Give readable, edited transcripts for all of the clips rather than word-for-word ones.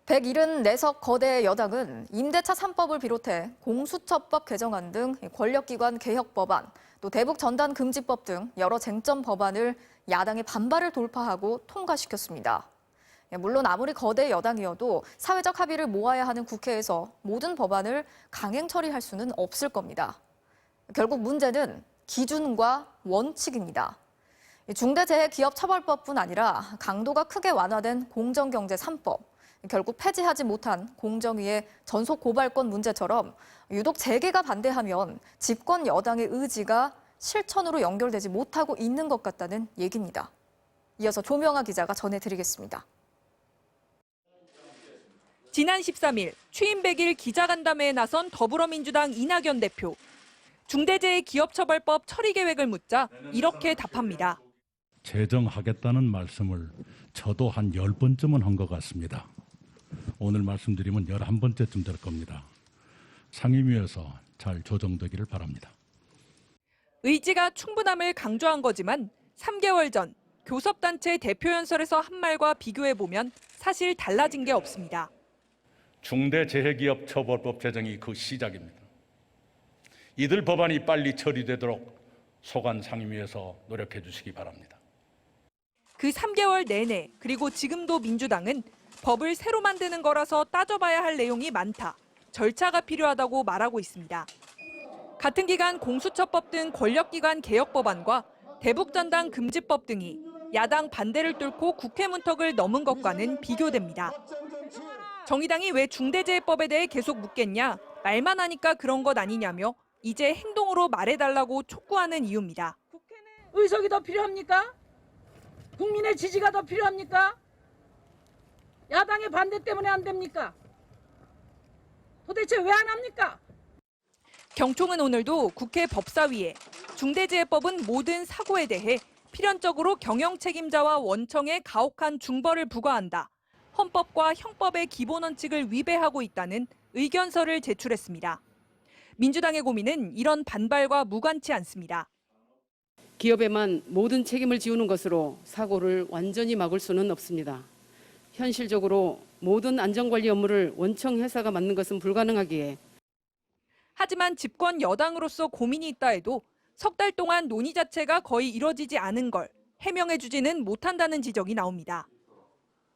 174석 거대 여당은 임대차 3법을 비롯해 공수처법 개정안 등 권력기관 개혁 법안, 또 대북 전단 금지법 등 여러 쟁점 법안을 야당의 반발을 돌파하고 통과시켰습니다. 물론 아무리 거대 여당이어도 사회적 합의를 모아야 하는 국회에서 모든 법안을 강행 처리할 수는 없을 겁니다. 결국 문제는 기준과 원칙입니다. 중대재해기업처벌법뿐 아니라 강도가 크게 완화된 공정경제 3법, 결국 폐지하지 못한 공정위의 전속 고발권 문제처럼 유독 재계가 반대하면 집권 여당의 의지가 실천으로 연결되지 못하고 있는 것 같다는 얘기입니다. 이어서 조명아 기자가 전해드리겠습니다. 지난 13일 취임 100일 기자간담회에 나선 더불어민주당 이낙연 대표. 중대재해기업처벌법 처리 계획을 묻자 이렇게 답합니다. 제정하겠다는 말씀을 저도 한 10번쯤은 한 것 같습니다. 오늘 말씀드리면 11번째쯤 될 겁니다. 상임위에서 잘 조정되기를 바랍니다. 의지가 충분함을 강조한 거지만 3개월 전 교섭단체 대표연설에서 한 말과 비교해보면 사실 달라진 게 없습니다. 중대재해기업처벌법 제정이 그 시작입니다. 이들 법안이 빨리 처리되도록 소관 상임위에서 노력해 주시기 바랍니다. 그 3개월 내내 그리고 지금도 민주당은 법을 새로 만드는 거라서 따져봐야 할 내용이 많다, 절차가 필요하다고 말하고 있습니다. 같은 기간 공수처법 등 권력기관 개혁 법안과 대북전단 금지법 등이 야당 반대를 뚫고 국회 문턱을 넘은 것과는 비교됩니다. 정의당이 왜 중대재해법에 대해 계속 묻겠냐, 말만 하니까 그런 것 아니냐며 이제 행동으로 말해달라고 촉구하는 이유입니다. 의석이 더 필요합니까? 국민의 지지가 더 필요합니까? 야당의 반대 때문에 안 됩니까? 도대체 왜 안 합니까? 경총은 오늘도 국회 법사위에 중대재해법은 모든 사고에 대해 필연적으로 경영 책임자와 원청에 가혹한 중벌을 부과한다, 헌법과 형법의 기본 원칙을 위배하고 있다는 의견서를 제출했습니다. 민주당의 고민은 이런 반발과 무관치 않습니다. 기업에만 모든 책임을 지우는 것으로 사고를 완전히 막을 수는 없습니다. 현실적으로 모든 안전관리 업무를 원청 회사가 맡는 것은 불가능하기에. 하지만 집권 여당으로서 고민이 있다 해도 석 달 동안 논의 자체가 거의 이뤄지지 않은 걸 해명해주지는 못한다는 지적이 나옵니다.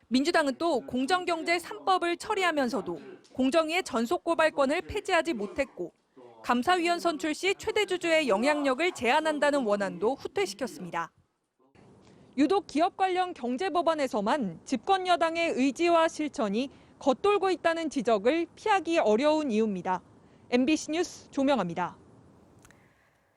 민주당은 또 공정경제 3법을 처리하면서도 공정위의 전속고발권을 폐지하지 못했고 감사위원 선출 시 최대 주주의 영향력을 제한한다는 원안도 후퇴시켰습니다. 유독 기업 관련 경제 법안에서만 집권 여당의 의지와 실천이 겉돌고 있다는 지적을 피하기 어려운 이유입니다. MBC 뉴스 조명아입니다.